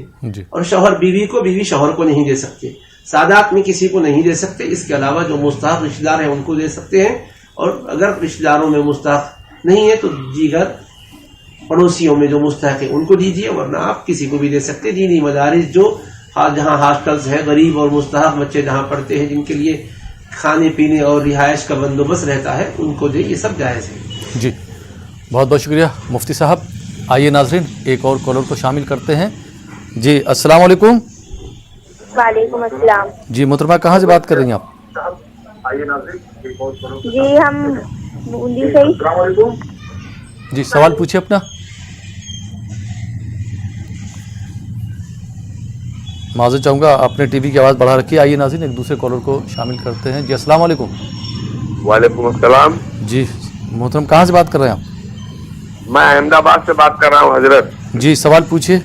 اور شوہر بیوی کو، بیوی شوہر کو نہیں دے سکتے، سادات میں کسی کو نہیں دے سکتے۔ اس کے علاوہ جو مستحق رشتہ دار ہیں ان کو دے سکتے ہیں، اور اگر رشتہ داروں میں مستحق نہیں ہے تو دیگر پڑوسیوں میں جو مستحق ہے ان کو دیجیے، ورنہ آپ کسی کو بھی دے سکتے۔ دینی مدارس جو جہاں ہاسٹلز ہے، غریب اور مستحق بچے جہاں پڑھتے ہیں، جن کے لیے کھانے پینے اور رہائش کا بندوبست رہتا ہے، ان کو دے، یہ سب جائز ہے۔ جی بہت بہت شکریہ مفتی صاحب۔ آئیے ناظرین ایک اور کالر کو شامل کرتے ہیں۔ جی السلام علیکم۔ وعلیکم السلام۔ جی محترمہ کہاں سے بات کر رہی ہیں آپ؟ جی ہم بوندی سے ہی۔ جی سوال پوچھیے اپنا۔ معذرت چاہوں گا، آپ نے ٹی وی کی آواز بڑھا رکھی ہے۔ آئیے ناظرین ایک دوسرے کالر کو شامل کرتے ہیں۔ جی السلام علیکم۔ وعلیکم السلام۔ جی محترم کہاں سے بات کر رہے ہیں آپ؟ میں احمد آباد سے بات کر رہا ہوں حضرت۔ جی سوال پوچھیے۔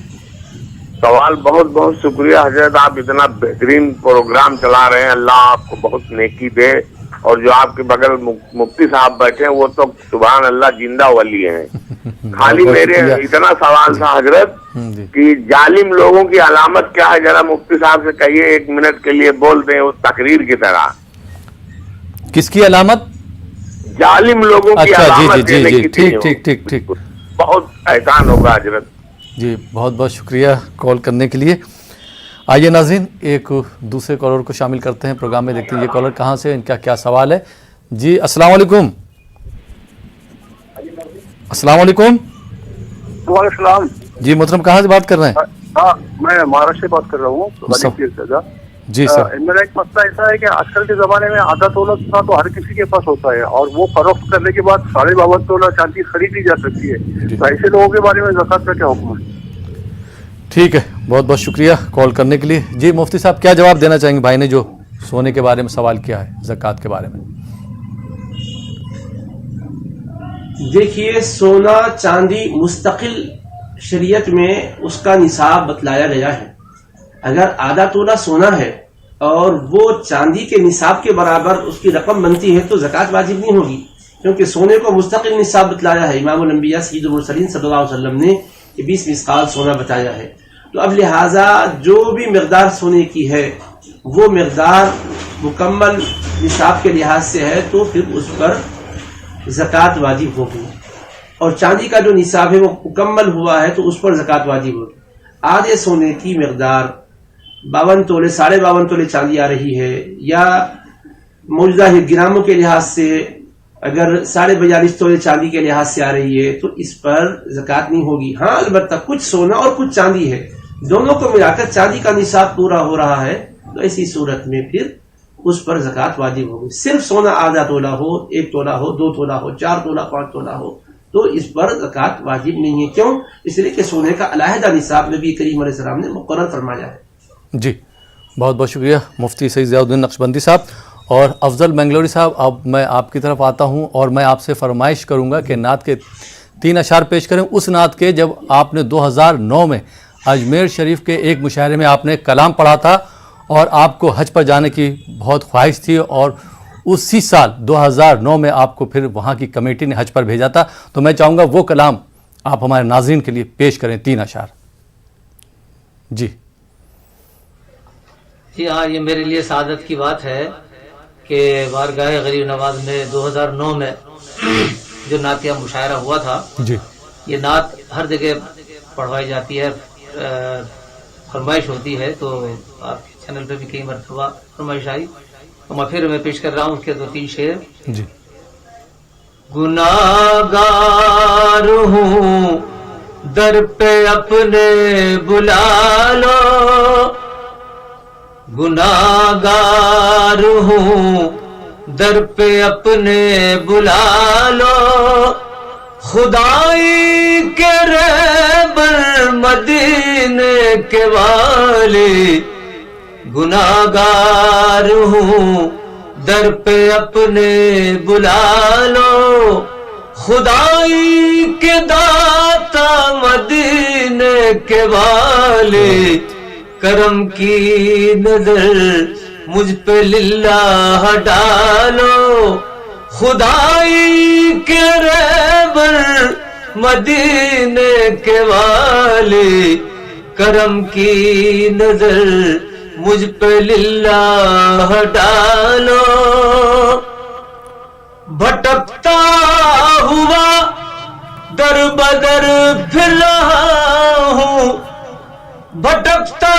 سوال بہت بہت شکریہ حضرت، آپ اتنا بہترین پروگرام چلا رہے ہیں، اللہ آپ کو بہت نیکی دے، اور جو آپ کے بغل مفتی صاحب بیٹھے ہیں وہ تو سبحان اللہ زندہ ولی ہیں۔ خالی میرے اتنا سوال تھا حضرت کہ ظالم لوگوں کی علامت کیا ہے، ذرا مفتی صاحب سے کہیے، 1 منٹ کے لیے بول دیں اس تقریر کی طرح۔ کس کی علامت؟ ظالم لوگوں کی اچھا علامت جی جی جی ٹھیک ٹھیک ٹھیک ٹھیک۔ بہت احسان ہوگا حضرت۔ جی بہت بہت شکریہ کال کرنے کے لیے۔ آئیے ناظرین ایک دوسرے کالر کو شامل کرتے ہیں پروگرام میں، دیکھتے ہیں یہ کالر کہاں سے، ان کا کیا سوال ہے۔ جی السلام علیکم۔ السلام علیکم۔ وعلیکم السلام۔ جی محترم کہاں سے بات کر رہے ہیں؟ ہاں میں مہاراشٹر سے بات کر رہا ہوں۔ جی سر۔ میرا ایک مسئلہ ایسا ہے کہ آج کل کے زمانے میں آدھا تولہ سونا تو ہر کسی کے پاس ہوتا ہے، اور وہ فروخت کرنے کے بعد 52.5 تولہ چاندی خریدی جا سکتی ہے، تو ایسے لوگوں کے بارے میں زکوٰۃ کا کیا حکم ہے؟ ٹھیک ہے، بہت بہت شکریہ کال کرنے کے لیے۔ جی مفتی صاحب کیا جواب دینا چاہیں گے بھائی نے جو سونے کے بارے میں سوال کیا ہے، زکوٰۃ کے بارے میں؟ دیکھیے سونا چاندی مستقل شریعت میں اس کا نصاب بتلایا گیا ہے۔ اگر آدھا تولہ سونا ہے اور وہ چاندی کے نصاب کے برابر اس کی رقم بنتی ہے تو زکوٰۃ واجب نہیں ہوگی، کیونکہ سونے کو مستقل نصاب بتلایا ہے۔ امام الانبیاء سید المرسلین صلی اللہ علیہ وسلم نے 20 مثقال سونا بتایا ہے، تو اب لہٰذا جو بھی مقدار سونے کی ہے وہ مقدار مکمل نصاب کے لحاظ سے ہے تو پھر اس پر زکوٰۃ واجب ہوگی، اور چاندی کا جو نصاب ہے وہ مکمل ہوا ہے تو اس پر زکوٰۃ واجب ہوگی۔ آدھے سونے کی مقدار 52 تولے 52.5 تولے چاندی آ رہی ہے، یا موجودہ گراموں کے لحاظ سے اگر 42.5 تولے چاندی کے لحاظ سے آ رہی ہے تو اس پر زکوٰۃ نہیں ہوگی۔ ہاں البتہ کچھ سونا اور کچھ چاندی ہے، دونوں کو ملا کر چاندی کا نصاب پورا ہو رہا ہے تو ایسی صورت میں پھر اس پر زکوٰۃ واجب ہوگی۔ صرف سونا آدھا تولہ ہو، 1 تولہ ہو، 2 تولہ ہو، 4 تولہ، 5 تولہ ہو تو اس پر زکوٰۃ واجب نہیں ہے۔ کیوں؟ اس لیے کہ سونے کا علیحدہ نصاب نبی کریم علیہ السلام نے مقرر فرمایا ہے۔ جی بہت بہت شکریہ مفتی سعید ضیاء الدین نقشبندی صاحب۔ اور افضل بنگلوری صاحب، اب میں آپ کی طرف آتا ہوں اور میں آپ سے فرمائش کروں گا کہ نعت کے 3 اشعار پیش کریں، اس نعت کے جب آپ نے 2009 میں اجمیر شریف کے ایک مشاعرے میں آپ نے کلام پڑھا تھا اور آپ کو حج پر جانے کی بہت خواہش تھی، اور اسی سال 2009 میں آپ کو پھر وہاں کی کمیٹی نے حج پر بھیجا تھا، تو میں چاہوں گا وہ کلام آپ ہمارے ناظرین کے لیے پیش کریں 3 اشعار۔ جی جی ہاں، یہ میرے لیے سعادت کی بات ہے کہ بارگاہ غریب نواز میں 2009 میں جو نعتیہ مشاعرہ ہوا تھا، جی یہ نعت ہر جگہ پڑھوائی جاتی ہے، فرمائش ہوتی ہے، تو آپ کے چینل پہ بھی کئی مرتبہ فرمائش آئی، تو میں پیش کر رہا ہوں اس کے 2-3 شعر. جی. گناہگار ہوں در پہ اپنے بلا لو، گناہگار ہوں در پہ اپنے بلا لو، خدائی کے رہبر مدینے کے والی، گناہگار ہوں در پہ اپنے بلا لو، خدائی کے داتا مدینے کے والے، کرم کی نظر مجھ پہ للہ ڈالو، خدائی کے رہبر مدینے کے والے، کرم کی نظر مجھ پہ للہ ڈالو. بھٹکتا ہوا در بدر پھر رہا ہوں، بھٹکتا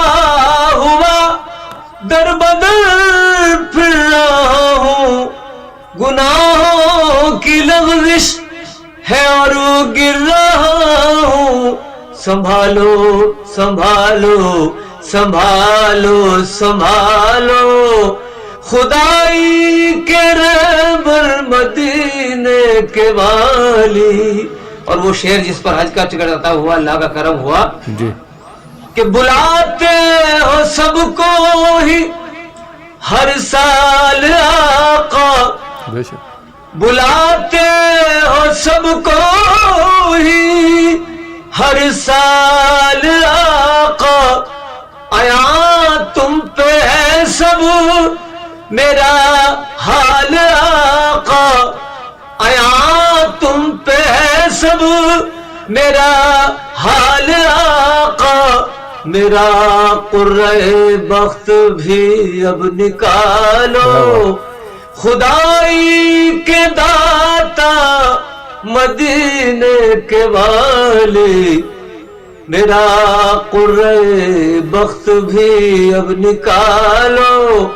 ہوا در بدر پھر رہا ہوں، گناہوں کی لغزش ہے اور گر رہا ہوں، سنبھالو سنبھالو سنبھالو سنبھالو، خدائی کے رہبر مدینے کے والی. اور وہ شعر جس پر حج کا ٹکٹ عطا ہوا، اللہ کا کرم ہوا جی کہ بلاتے ہو سب کو ہی ہر سال آقا، بے شک بلاتے ہو سب کو ہی ہر سال آقا، آیا تم پہ ہے سب میرا حال آقا، آیا تم پہ ہے سب میرا حال آقا، میرا قرۂ بخت بھی اب نکالو، خدائی کے داتا مدینے کے والے، میرا قرۂ بخت بھی اب نکالو،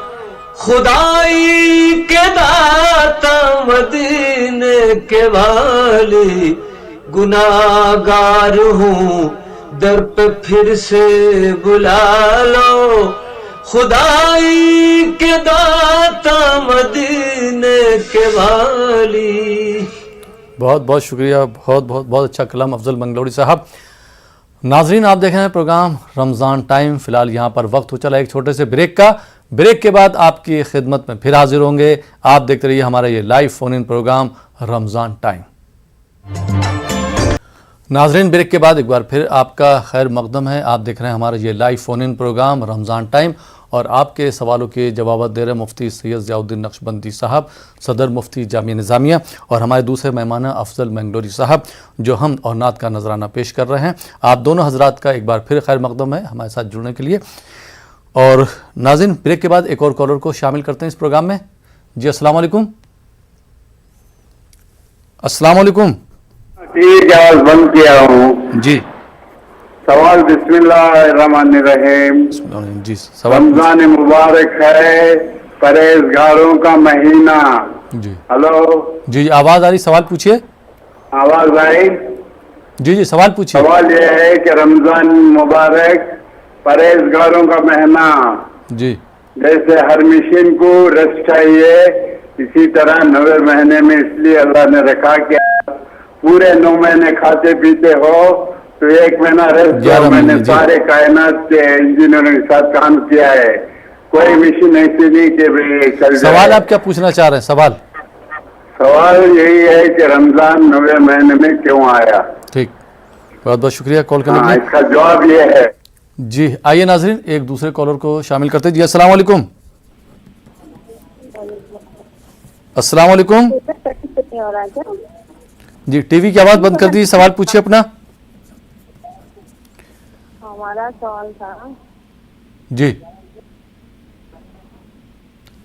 خدائی کے داتا مدینے کے والے، گناہگار ہوں در پہ پھر سے بلا لو، خدائی کے داتا مدینے کے والی. بہت بہت شکریہ، بہت اچھا کلام افضل منگلوری صاحب. ناظرین، آپ دیکھ رہے ہیں پروگرام رمضان ٹائم. فی الحال یہاں پر وقت ہو چلا ایک چھوٹے سے بریک کا. بریک کے بعد آپ کی خدمت میں پھر حاضر ہوں گے. آپ دیکھتے رہیے ہمارا یہ لائیو فون ان پروگرام رمضان ٹائم. ناظرین، بریک کے بعد ایک بار پھر آپ کا خیر مقدم ہے. آپ دیکھ رہے ہیں ہمارا یہ لائیو فون ان پروگرام رمضان ٹائم، اور آپ کے سوالوں کے جوابات دے رہے ہیں مفتی سید ضیاء الدین نقشبندی صاحب، صدر مفتی جامعہ نظامیہ، اور ہمارے دوسرے مہمان افضل منگلوری صاحب، جو ہم اور نعت کا نذرانہ پیش کر رہے ہیں. آپ دونوں حضرات کا ایک بار پھر خیر مقدم ہے ہمارے ساتھ جڑنے کے لیے. اور ناظرین، بریک کے بعد ایک اور کالر کو شامل کرتے ہیں اس پروگرام میں. جی السلام علیکم. السلام علیکم. ٹھیک ہے، بند کیا ہوں. جی سوال بسم اللہ الرحمن الرحیم. جی سوال. رمضان مبارک ہے، پرہیزگاروں کا مہینہ. جی ہلو، جی آواز آ رہی، سوال پوچھئے. آواز آئی؟ جی سوال پوچھئے. سوال یہ ہے کہ رمضان مبارک پرہیزگاروں کا مہینہ، جی جیسے ہر مشین کو رس چاہیے، اسی طرح 9 مہینے میں اس لیے اللہ نے رکھا کہ پورے 9 مہینے کھاتے پیتے ہو تو 1 مہینہ ریسٹ. 11 میں نے مہینے. سارے کائنات کے انجینئروں کے ساتھ کام کیا ہے، کوئی مشین ایسی نہیں کہ چل جائے. سوال آپ کیا پوچھنا چاہ رہے ہیں؟ سوال یہی ہے کہ رمضان 9 مہینے میں کیوں آیا؟ ٹھیک، بہت بہت شکریہ کال کرنے کے لیے. اس کا جواب یہ ہے. جی آئیے ناظرین ایک دوسرے کالر کو شامل کرتے ہیں. جی السلام علیکم. السلام علیکم. جی ٹی وی کی آواز بند کر دیجیے، سوال پوچھیے اپنا. ہمارا سوال تھا جی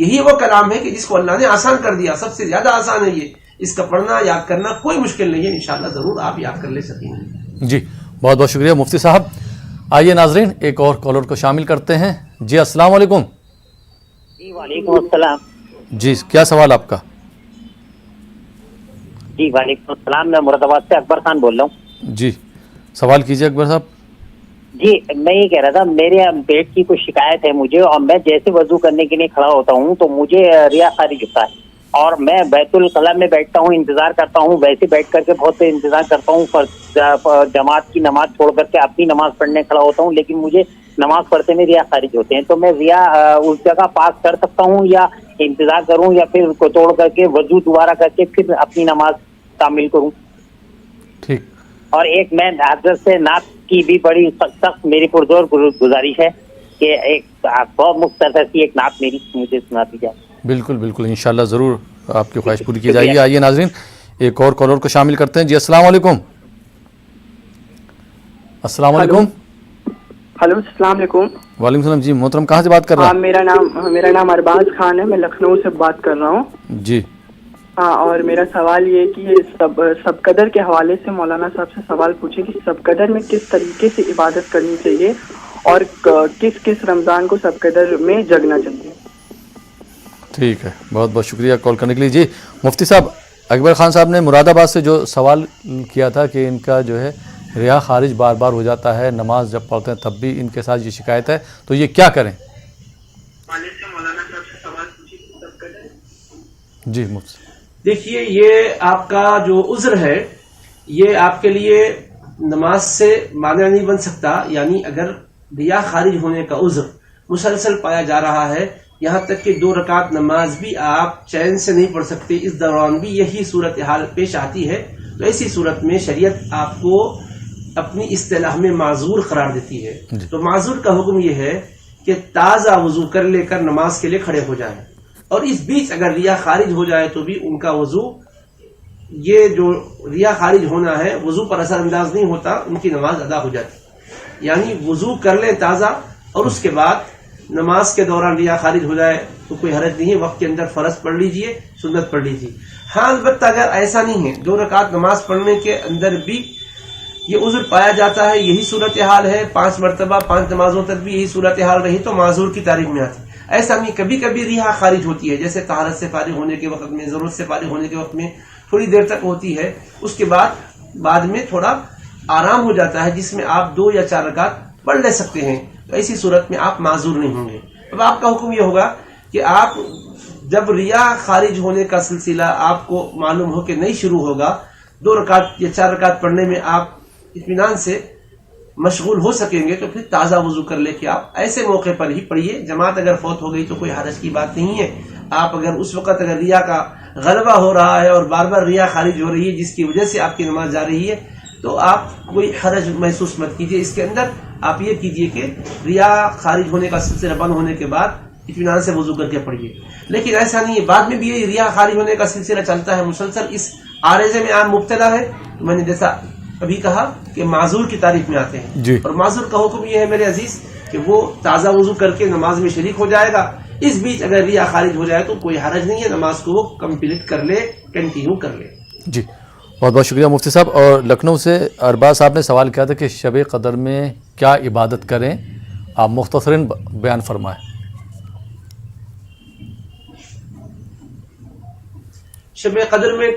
یہی وہ کلام ہے کہ جس کو اللہ نے آسان کر دیا، سب سے زیادہ آسان ہے یہ، اس کا پڑھنا یاد کرنا کوئی مشکل نہیں ہے، انشاءاللہ ضرور آپ یاد کر لے سکیں گے. جی بہت بہت شکریہ مفتی صاحب. آئیے ناظرین ایک اور کالر کو شامل کرتے ہیں. جی السلام علیکم. جی وعلیکم السلام. جی کیا سوال آپ کا؟ جی وعلیکم السلام، میں مراد آباد سے اکبر خان بول رہا ہوں. جی سوال کیجیے اکبر صاحب. جی میں یہ کہہ رہا تھا، میرے پیٹ کی کچھ شکایت ہے مجھے، اور میں جیسے وضو کرنے کے لیے کھڑا ہوتا ہوں تو مجھے ریا خارج ہوتا ہے، اور میں بیت الخلاء میں بیٹھتا ہوں، انتظار کرتا ہوں، ویسے بیٹھ کر کے بہت انتظار کرتا ہوں، جماعت کی نماز چھوڑ کر کے اپنی نماز پڑھنے کھڑا ہوتا ہوں، لیکن مجھے نماز پڑھتے میں ریا خارج ہوتے ہیں. تو میں ریا اس جگہ پاس کر سکتا ہوں یا انتظار کروں، یا پھر کو توڑ کر کے وضو دوبارہ کر کے پھر اپنی نماز کامل کروں؟ ٹھیک. اور ایک میں حضرت سے نعت کی بھی بڑی سخت میری پرزور گزارش ہے کہ ایک بہت مختصر سی ایک نعت میری مجھے سنا دی جائے. بالکل بالکل انشاءاللہ ضرور آپ کی خواہش پوری کی جائے گی. آئیے ناظرین ایک اور کالر کو شامل کرتے ہیں. جی السلام علیکم. السلام علیکم. ہلو السلام علیکم. وعلیکم السلام. جی محترم کہاں سے بات کر رہے ہیں؟ میرا نام ارباز خان ہے، میں لکھنؤ سے بات کر رہا ہوں. جی ہاں، اور میرا سوال یہ ہے کہ یہ سب قدر کے حوالے سے مولانا صاحب سے سوال پوچھے کہ سب قدر میں کس طریقے سے عبادت کرنی چاہیے اور کس رمضان کو سب قدر میں جگنا چاہیے. ٹھیک ہے، بہت بہت شکریہ کال کرنے کے لیے. جی مفتی صاحب، اکبر خان صاحب نے مراد آباد سے جو سوال کیا تھا کہ ان کا جو ہے ریا خارج بار بار ہو جاتا ہے، نماز جب پڑھتے ہیں تب بھی ان کے ساتھ یہ شکایت ہے، تو یہ کیا کریں؟ جی مفتی دیکھیے، یہ آپ کا جو عذر ہے یہ آپ کے لیے نماز سے مانع نہیں بن سکتا. یعنی اگر ریا خارج ہونے کا عذر مسلسل پایا جا رہا ہے، یہاں تک کہ 2 رکعت نماز بھی آپ چین سے نہیں پڑھ سکتے، اس دوران بھی یہی صورتحال پیش آتی ہے، تو ایسی صورت میں شریعت آپ کو اپنی اصطلاح میں معذور قرار دیتی ہے. تو معذور کا حکم یہ ہے کہ تازہ وضو کر لے کر نماز کے لیے کھڑے ہو جائیں، اور اس بیچ اگر ریا خارج ہو جائے تو بھی ان کا وضو، یہ جو ریا خارج ہونا ہے وضو پر اثر انداز نہیں ہوتا، ان کی نماز ادا ہو جاتی. یعنی وضو کر لیں تازہ، اور اس کے بعد نماز کے دوران ریا خارج ہو جائے تو کوئی حرج نہیں ہے، وقت کے اندر فرض پڑھ لیجئے، سنت پڑھ لیجئے. ہاں البتہ اگر ایسا نہیں ہے، 2 رکعت نماز پڑھنے کے اندر بھی یہ عذر پایا جاتا ہے، یہی صورتحال ہے، 5 مرتبہ 5 نمازوں تک بھی یہی صورتحال رہی، تو معذور کی تعریف میں آتی. ایسا نہیں، کبھی کبھی ریا خارج ہوتی ہے، جیسے طہارت سے فارغ ہونے کے وقت میں، ضرورت سے فارغ ہونے کے وقت میں تھوڑی دیر تک ہوتی ہے، اس کے بعد میں تھوڑا آرام ہو جاتا ہے، جس میں آپ 2 یا 4 رکعت پڑھ لے سکتے ہیں. تو ایسی صورت میں آپ معذور نہیں ہوں گے. اب آپ کا حکم یہ ہوگا کہ آپ جب ریا خارج ہونے کا سلسلہ آپ کو معلوم ہو کہ نہیں شروع ہوگا، 2 رکعت یا 4 رکعت پڑھنے میں آپ اطمینان سے مشغول ہو سکیں گے، تو پھر تازہ وضو کر لے کے آپ ایسے موقع پر ہی پڑھیے. جماعت اگر فوت ہو گئی تو کوئی حرج کی بات نہیں ہے. آپ اگر اس وقت اگر ریا کا غلبہ ہو رہا ہے اور بار بار ریا خارج ہو رہی ہے جس کی وجہ سے آپ کی نماز جا رہی ہے، تو آپ کوئی حرج محسوس مت کیجیے. اس کے اندر آپ یہ کیجیے کہ ریا خارج ہونے کا سلسلہ بند ہونے کے بعد اطمینان سے وضو کر کے پڑھیے. لیکن ایسا نہیں ہے بعد میں بھی یہ ریا خارج ہونے کا سلسلہ چلتا ہے، مسلسل اس عارضے میں آپ مبتلا ہے، تو میں نے جیسا ابھی کہا کہ معذور کی تعریف میں آتے ہیں. جی. اور معذور کا حکم یہ ہے میرے عزیز کہ وہ تازہ وضو کر کے نماز میں شریک ہو جائے گا. اس بیچ اگر ریا خارج ہو جائے تو کوئی حرج نہیں ہے، نماز کو وہ کمپلیٹ کر لے، کنٹینیو کر لے. جی بہت بہت شکریہ مفتی صاحب. اور لکھنؤ سے ارباز صاحب نے سوال کیا تھا کہ شب قدر میں کیا عبادت کریں، آپ مختصراً بیان فرمائیں. شب قدر میں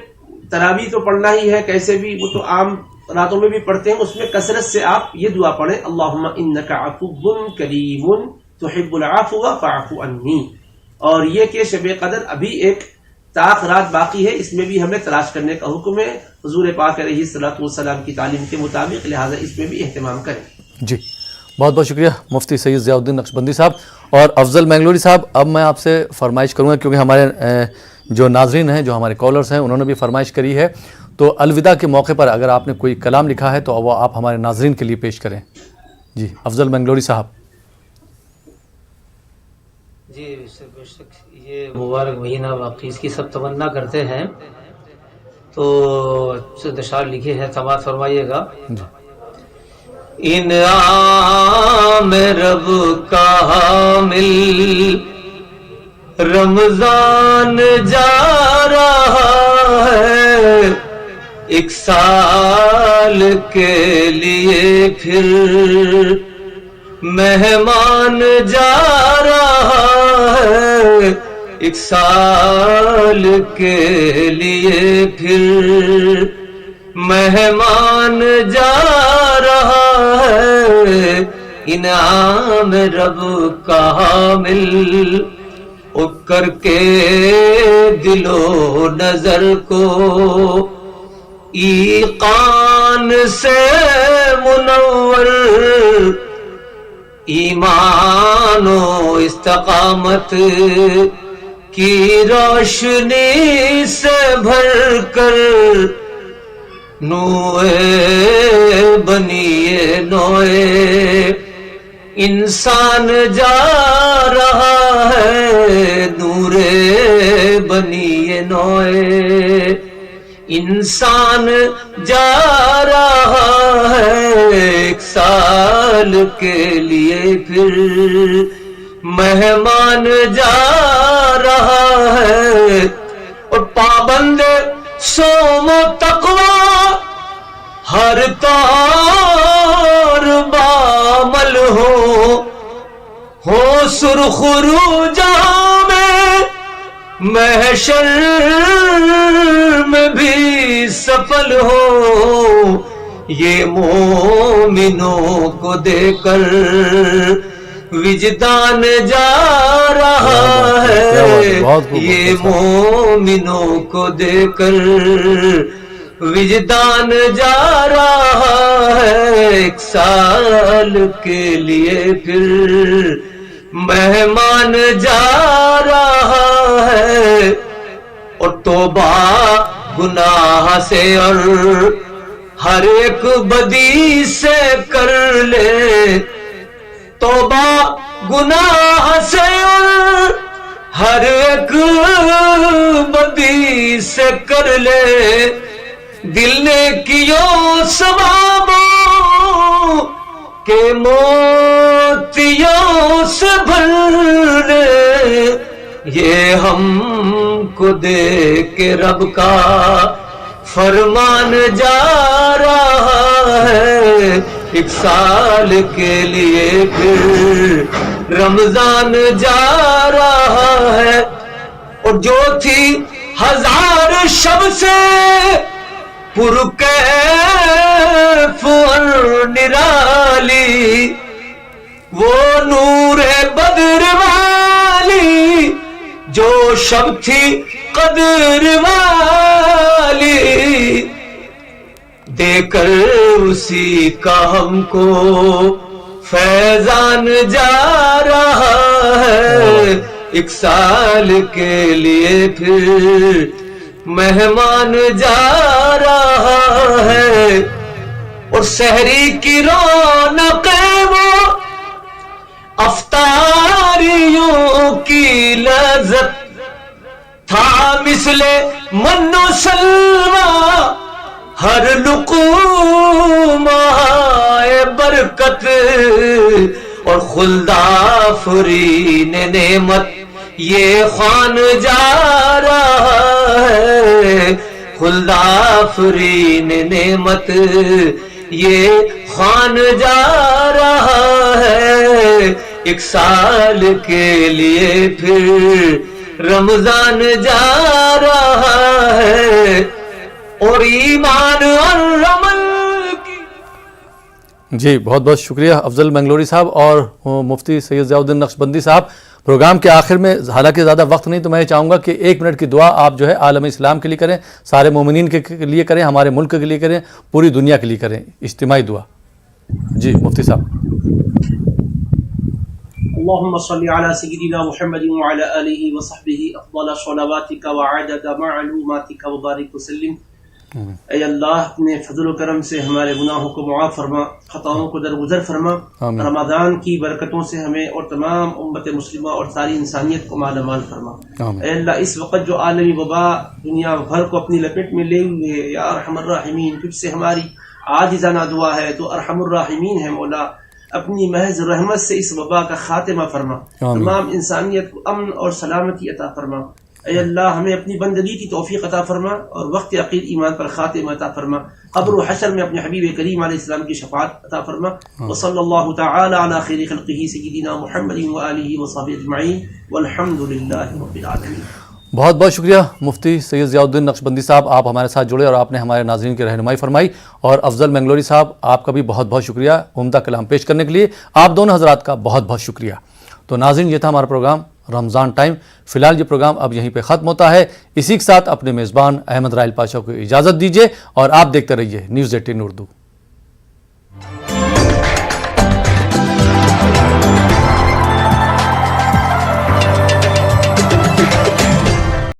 تراویح تو پڑھنا ہی ہے، کیسے بھی، وہ تو عام راتوں میں بھی پڑھتے ہیں. اس میں کثرت سے آپ یہ دعا پڑھیں، اللہم انک عفو کریم تحب العفو فاعف عنی. اور یہ کہ شب قدر ابھی ایک طاق رات باقی ہے، اس میں بھی ہمیں تلاش کرنے کا حکم ہے حضور پاک علیہ الصلوۃ والسلام کی تعلیم کے مطابق، لہٰذا اس میں بھی اہتمام کریں. جی بہت بہت شکریہ مفتی سید ضیاء الدین نقشبندی صاحب. اور افضل مینگلوری صاحب، اب میں آپ سے فرمائش کروں گا کیونکہ ہمارے جو ناظرین ہیں، جو ہمارے کالرز ہیں، انہوں نے بھی فرمائش کری ہے، تو الوداع کے موقع پر اگر آپ نے کوئی کلام لکھا ہے تو وہ آپ ہمارے ناظرین کے لیے پیش کریں. جی افضل مینگلوری صاحب. جی بے شک یہ مبارک مہینہ واقعی اس کی سب تمنا کرتے ہیں، تو اشعار لکھے ہیں، سماعت فرمائیے گا. انعام رب کا حامل رمضان جا رہا ہے ایک سال کے لیے پھر مہمان جا رہا ہے ایک سال کے لیے پھر مہمان جا رہا ہے انعام رب کا حامل کر کے دل و نظر کو ایقان سے منور ایمان و استقامت کی روشنی سے بھر کر نوئے بنیے نوئے انسان جا رہا ہے نورے بنیے نوئے انسان جا رہا ہے ایک سال کے لیے پھر مہمان جا رہا ہے اور پابند صوم و تقوی ہر طور بعمل ہو سرخ رو جہاں میں محشر میں بھی سفل ہو یہ مومنوں کو دے کر وجدان جا رہا ہے یہ مومنوں کو دے کر وجدان جا رہا ہے ایک سال کے لیے پھر مہمان جا رہا ہے اور توبہ گناہ سے اور ہر ایک بدی سے کر لے توبہ گناہ سے اور ہر ایک بدی سے کر لے دل نے کیوں ثوابوں کے موتیوں سے بھر لے یہ ہم کو دے کے رب کا فرمان جا رہا ہے ایک سال کے لیے پھر رمضان جا رہا ہے اور جو تھی ہزار شب سے پرکیف اور نرالی وہ نور بدر والی جو شب تھی قدر والی دے کر اسی کا ہم کو فیضان جا رہا ہے ایک سال کے لیے پھر مہمان جا رہا ہے اور سحری کی رونقیں وہ افطاریوں کی لذت تھا مثل من و سلوی ہر لقمہ برکت اور خلد آفرین نعمت یہ خوان جا رہا ہے خلد آفرین نعمت یہ خوان جا رہا ہے ایک سال کے لیے پھر رمضان جا رہا ہے اور ایمان اور عمل کی جی بہت بہت شکریہ افضل منگلوری صاحب اور مفتی سید ضیاء الدین نقشبندی صاحب. پروگرام کے آخر میں حالانکہ زیادہ وقت نہیں تو میں چاہوں گا کہ 1 منٹ کی دعا آپ جو ہے عالم اسلام کے لیے کریں, سارے مومنین کے لیے کریں, ہمارے ملک کے لیے کریں, پوری دنیا کے لیے کریں, اجتماعی دعا. جی مفتی صاحب. اللهم صل على سيدنا محمد وعلى آله وصحبه أفضل صلواتك وعدد معلوماتك وبارك وسلم. اے اللہ اپنے فضل و کرم سے ہمارے گناہوں کو معاف فرما, خطاؤں کو درگزر فرما. رمضان کی برکتوں سے ہمیں اور تمام امت مسلمہ اور ساری انسانیت کو مالا مال فرما. اے اللہ اس وقت جو عالمی وبا دنیا بھر کو اپنی لپیٹ میں لے ہوئے یا ارحم الراحمین, تجھ سے ہماری عاجزانہ دعا ہے, تو ارحم الراحمین ہے مولا. اپنی محض رحمت سے اس وبا کا خاتمہ فرما، تمام انسانیت کو امن اور سلامتی عطا فرما۔ اے اللہ ہمیں اپنی بندگی کی توفیق عطا فرما اور وقت عقید ایمان پر خاتمہ عطا فرما، قبر و حشر میں اپنے حبیب کریم علیہ السلام کی شفاعت عطا فرما۔ وصلی اللہ تعالی علی خیر خلقہ سیدنا محمد وآلہ وصحبہ اجمعین والحمد للہ رب العالمین۔ بہت بہت شکریہ مفتی سید ضیاء الدین نقشبندی صاحب، آپ ہمارے ساتھ جڑے اور آپ نے ہمارے ناظرین کی رہنمائی فرمائی، اور افضل منگلوری صاحب آپ کا بھی بہت بہت شکریہ عمدہ کلام پیش کرنے کے لیے، آپ دونوں حضرات کا بہت بہت شکریہ۔ تو ناظرین یہ تھا ہمارا پروگرام رمضان ٹائم، فی الحال یہ پروگرام اب یہیں پہ ختم ہوتا ہے۔ اسی کے ساتھ اپنے میزبان احمد رائل پاشا کو اجازت دیجیے اور آپ دیکھتے رہیے نیوز 18 اردو۔